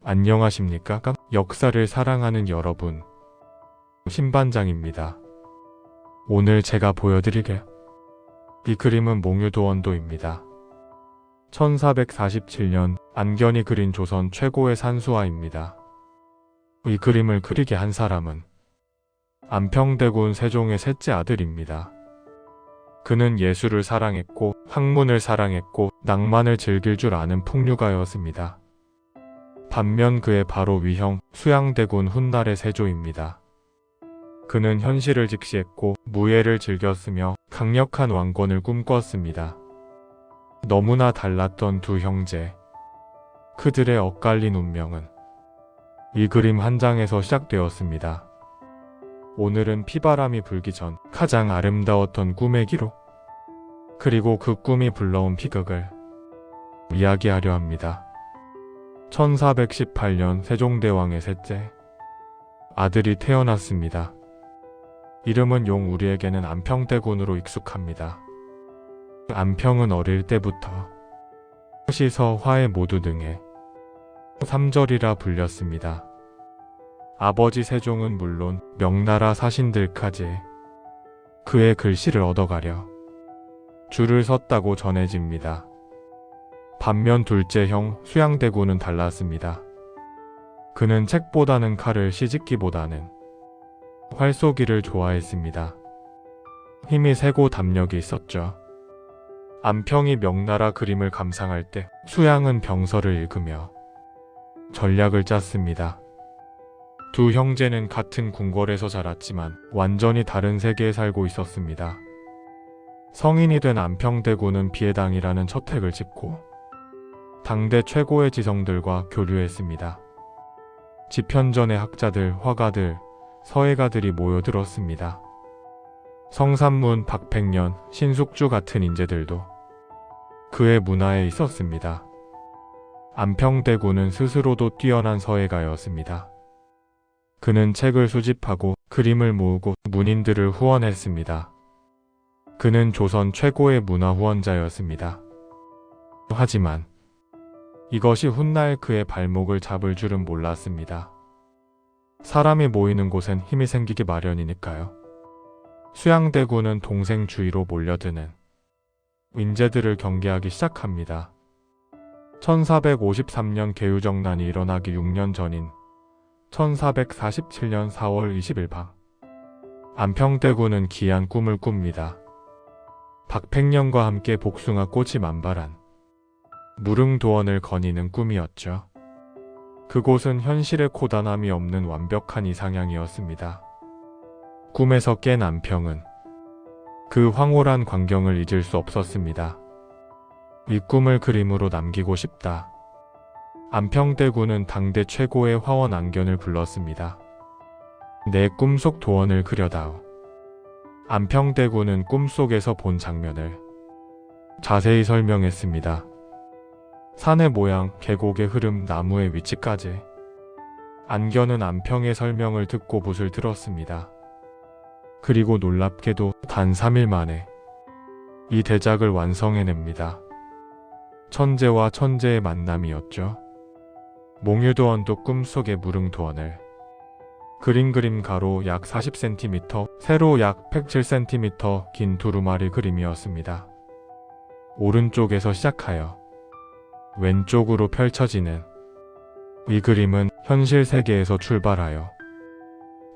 안녕하십니까? 역사를 사랑하는 여러분, 신반장입니다. 오늘 제가 보여드리게 이 그림은 몽유도원도입니다. 1447년 안견이 그린 조선 최고의 산수화입니다. 이 그림을 그리게 한 사람은 안평대군 세종의 셋째 아들입니다. 그는 예술을 사랑했고 학문을 사랑했고 낭만을 즐길 줄 아는 풍류가였습니다. 반면 그의 바로 위형 수양대군 훗날의 세조입니다. 그는 현실을 직시했고 무예를 즐겼으며 강력한 왕권을 꿈꿨습니다. 너무나 달랐던 두 형제. 그들의 엇갈린 운명은 이 그림 한 장에서 시작되었습니다. 오늘은 피바람이 불기 전 가장 아름다웠던 꿈의 기록, 그리고 그 꿈이 불러온 비극을 이야기하려 합니다. 1418년 세종대왕의 셋째 아들이 태어났습니다. 이름은 용. 우리에게는 안평대군으로 익숙합니다. 안평은 어릴 때부터 시서, 화해 모두 등의 삼절이라 불렸습니다. 아버지 세종은 물론 명나라 사신들까지 그의 글씨를 얻어가려 줄을 섰다고 전해집니다. 반면 둘째 형 수양대군은 달랐습니다. 그는 책보다는 칼을, 시집기보다는 활쏘기를 좋아했습니다. 힘이 세고 담력이 있었죠. 안평이 명나라 그림을 감상할 때 수양은 병서를 읽으며 전략을 짰습니다. 두 형제는 같은 궁궐에서 자랐지만 완전히 다른 세계에 살고 있었습니다. 성인이 된 안평대군은 비해당이라는 처택을 짚고 당대 최고의 지성들과 교류했습니다. 집현전의 학자들, 화가들, 서예가들이 모여들었습니다. 성삼문, 박팽년, 신숙주 같은 인재들도 그의 문화에 있었습니다. 안평대군은 스스로도 뛰어난 서예가였습니다. 그는 책을 수집하고 그림을 모으고 문인들을 후원했습니다. 그는 조선 최고의 문화 후원자였습니다. 하지만 이것이 훗날 그의 발목을 잡을 줄은 몰랐습니다. 사람이 모이는 곳엔 힘이 생기기 마련이니까요. 수양대군은 동생 주위로 몰려드는 인재들을 경계하기 시작합니다. 1453년 개유정난이 일어나기 6년 전인 1447년 4월 20일 밤, 안평대군은 기이한 꿈을 꿉니다. 박팽년과 함께 복숭아 꽃이 만발한 무릉도원을 거니는 꿈이었죠. 그곳은 현실의 고단함이 없는 완벽한 이상향이었습니다. 꿈에서 깬 안평은 그 황홀한 광경을 잊을 수 없었습니다. 이 꿈을 그림으로 남기고 싶다. 안평대군은 당대 최고의 화원 안견을 불렀습니다. 내 꿈속 도원을 그려다오. 안평대군은 꿈속에서 본 장면을 자세히 설명했습니다. 산의 모양, 계곡의 흐름, 나무의 위치까지. 안견은 안평의 설명을 듣고 붓을 들었습니다. 그리고 놀랍게도 단 3일 만에 이 대작을 완성해냅니다. 천재와 천재의 만남이었죠. 몽유도원도 꿈속의 무릉도원을 그린 그림 가로 약 40cm, 세로 약 107cm 긴 두루마리 그림이었습니다. 오른쪽에서 시작하여 왼쪽으로 펼쳐지는 이 그림은 현실 세계에서 출발하여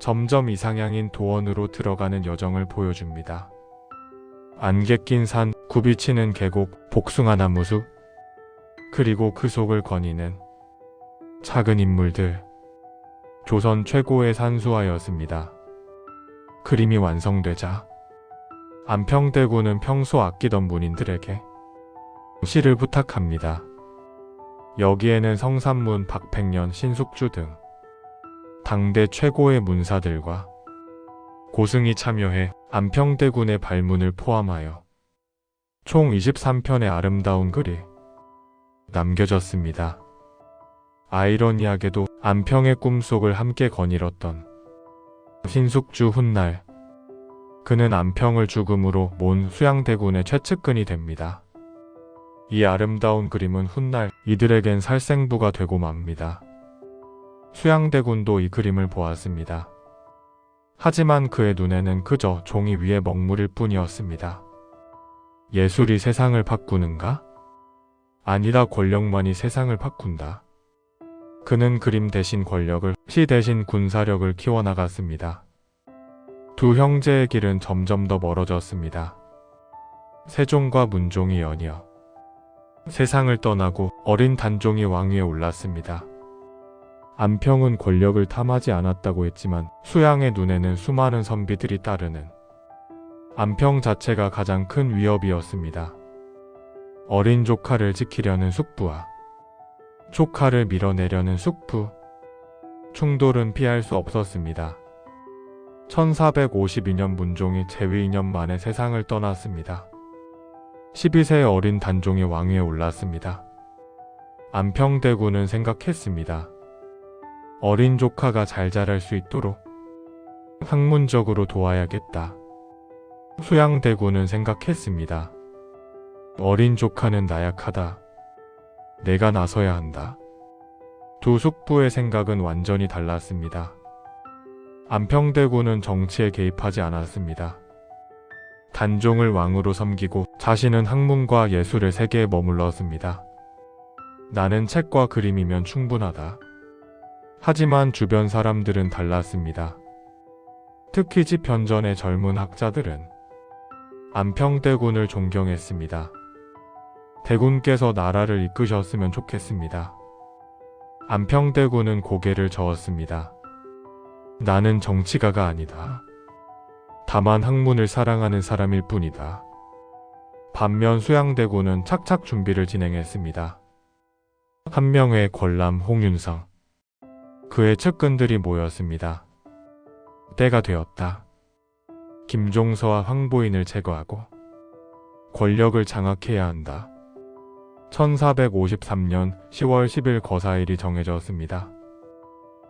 점점 이상향인 도원으로 들어가는 여정을 보여줍니다. 안개 낀 산, 굽이치는 계곡, 복숭아나무 숲, 그리고 그 속을 거니는 작은 인물들. 조선 최고의 산수화였습니다. 그림이 완성되자 안평대군은 평소 아끼던 문인들에게 시를 부탁합니다. 여기에는 성삼문, 박팽년, 신숙주 등 당대 최고의 문사들과 고승이 참여해 안평대군의 발문을 포함하여 총 23편의 아름다운 글이 남겨졌습니다. 아이러니하게도 안평의 꿈속을 함께 거닐었던 신숙주 훗날, 그는 안평을 죽음으로 몬 수양대군의 최측근이 됩니다. 이 아름다운 그림은 훗날 이들에겐 살생부가 되고 맙니다. 수양대군도 이 그림을 보았습니다. 하지만 그의 눈에는 그저 종이 위에 먹물일 뿐이었습니다. 예술이 세상을 바꾸는가? 아니다, 권력만이 세상을 바꾼다. 그는 그림 대신 권력을, 시 대신 군사력을 키워나갔습니다. 두 형제의 길은 점점 더 멀어졌습니다. 세종과 문종이 연이어 세상을 떠나고 어린 단종이 왕위에 올랐습니다. 안평은 권력을 탐하지 않았다고 했지만 수양의 눈에는 수많은 선비들이 따르는 안평 자체가 가장 큰 위협이었습니다. 어린 조카를 지키려는 숙부와 조카를 밀어내려는 숙부, 충돌은 피할 수 없었습니다. 1452년 문종이 재위 2년 만에 세상을 떠났습니다. 12세의 어린 단종이 왕위에 올랐습니다. 안평대군은 생각했습니다. 어린 조카가 잘 자랄 수 있도록 학문적으로 도와야겠다. 수양대군은 생각했습니다. 어린 조카는 나약하다. 내가 나서야 한다. 두 숙부의 생각은 완전히 달랐습니다. 안평대군은 정치에 개입하지 않았습니다. 단종을 왕으로 섬기고 자신은 학문과 예술의 세계에 머물렀습니다. 나는 책과 그림이면 충분하다. 하지만 주변 사람들은 달랐습니다. 특히 집현전의 젊은 학자들은 안평대군을 존경했습니다. 대군께서 나라를 이끄셨으면 좋겠습니다. 안평대군은 고개를 저었습니다. 나는 정치가가 아니다. 다만 학문을 사랑하는 사람일 뿐이다. 반면 수양대군은 착착 준비를 진행했습니다. 한명회, 권람, 홍윤성, 그의 측근들이 모였습니다. 때가 되었다. 김종서와 황보인을 제거하고 권력을 장악해야 한다. 1453년 10월 10일 거사일이 정해졌습니다.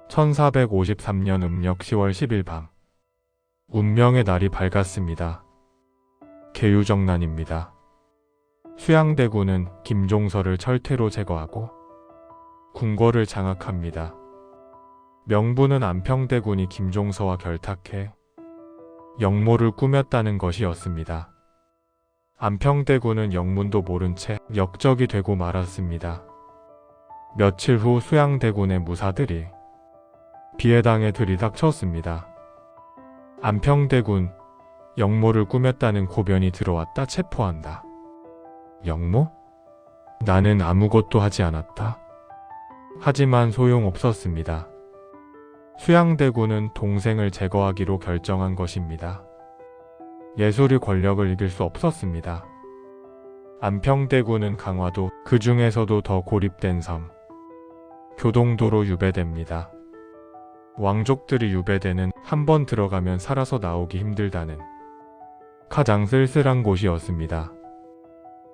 1453년 음력 10월 10일 밤, 운명의 날이 밝았습니다. 계유정난입니다. 수양대군은 김종서를 철퇴로 제거하고 궁궐을 장악합니다. 명분은 안평대군이 김종서와 결탁해 역모를 꾸몄다는 것이었습니다. 안평대군은 영문도 모른 채 역적이 되고 말았습니다. 며칠 후 수양대군의 무사들이 비해당에 들이닥쳤습니다. 안평대군, 역모를 꾸몄다는 고변이 들어왔다. 체포한다. 역모? 나는 아무것도 하지 않았다. 하지만 소용없었습니다. 수양대군은 동생을 제거하기로 결정한 것입니다. 예술이 권력을 이길 수 없었습니다. 안평대군은 강화도, 그 중에서도 더 고립된 섬, 교동도로 유배됩니다. 왕족들이 유배되는, 한번 들어가면 살아서 나오기 힘들다는 가장 쓸쓸한 곳이었습니다.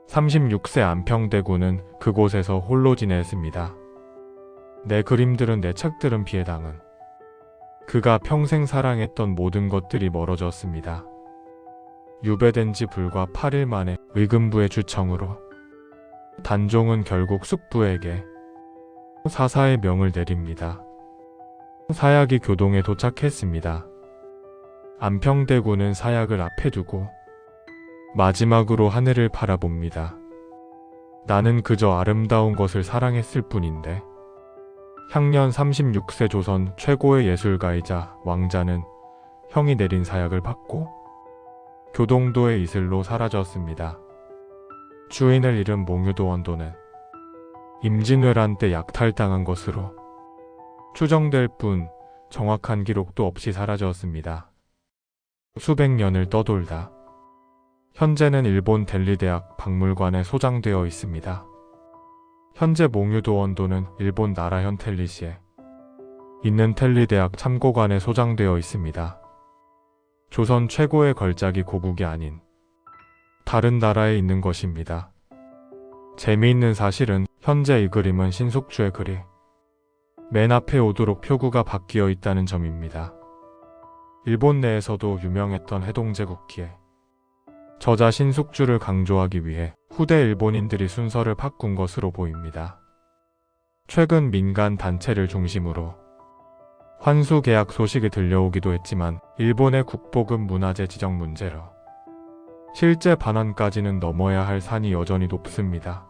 36세 안평대군은 그곳에서 홀로 지냈습니다. 내 그림들은, 내 책들은 비해당은 그가 평생 사랑했던 모든 것들이 멀어졌습니다. 유배된 지 불과 8일 만에 의금부의 주청으로 단종은 결국 숙부에게 사사의 명을 내립니다. 사약이 교동에 도착했습니다. 안평대군은 사약을 앞에 두고 마지막으로 하늘을 바라봅니다. 나는 그저 아름다운 것을 사랑했을 뿐인데. 향년 36세 조선 최고의 예술가이자 왕자는 형이 내린 사약을 받고 교동도의 이슬로 사라졌습니다. 주인을 잃은 몽유도 원도는 임진왜란 때 약탈당한 것으로 추정될 뿐 정확한 기록도 없이 사라졌습니다. 수백 년을 떠돌다 현재는 일본 델리 대학 박물관에 소장되어 있습니다. 현재 몽유도 원도는 일본 나라현 텔리시에 있는 텔리대학 참고관에 소장되어 있습니다. 조선 최고의 걸작이 고국이 아닌 다른 나라에 있는 것입니다. 재미있는 사실은 현재 이 그림은 신숙주의 글이 맨 앞에 오도록 표구가 바뀌어 있다는 점입니다. 일본 내에서도 유명했던 해동제국기에 저자 신숙주를 강조하기 위해 후대 일본인들이 순서를 바꾼 것으로 보입니다. 최근 민간 단체를 중심으로 환수 계약 소식이 들려오기도 했지만 일본의 국보급 문화재 지정 문제로 실제 반환까지는 넘어야 할 산이 여전히 높습니다.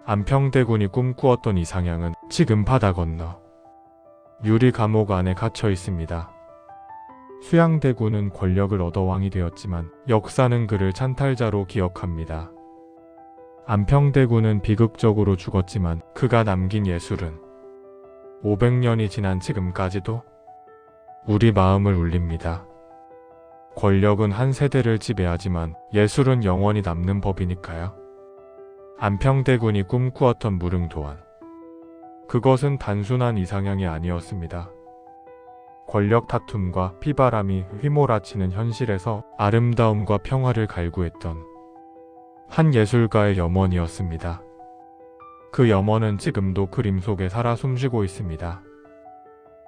안평대군이 꿈꾸었던 이상향은 지금 바다 건너 유리 감옥 안에 갇혀 있습니다. 수양대군은 권력을 얻어 왕이 되었지만 역사는 그를 찬탈자로 기억합니다. 안평대군은 비극적으로 죽었지만 그가 남긴 예술은 500년이 지난 지금까지도 우리 마음을 울립니다. 권력은 한 세대를 지배하지만 예술은 영원히 남는 법이니까요. 안평대군이 꿈꾸었던 무릉도원. 그것은 단순한 이상향이 아니었습니다. 권력 다툼과 피바람이 휘몰아치는 현실에서 아름다움과 평화를 갈구했던 한 예술가의 염원이었습니다. 그 염원은 지금도 그림 속에 살아 숨쉬고 있습니다.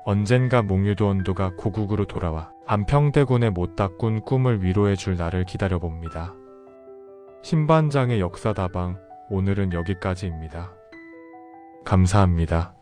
언젠가 몽유도원도가 고국으로 돌아와 안평대군의 못다 꾼 꿈을 위로해 줄 날을 기다려봅니다. 신반장의 역사다방, 오늘은 여기까지입니다. 감사합니다.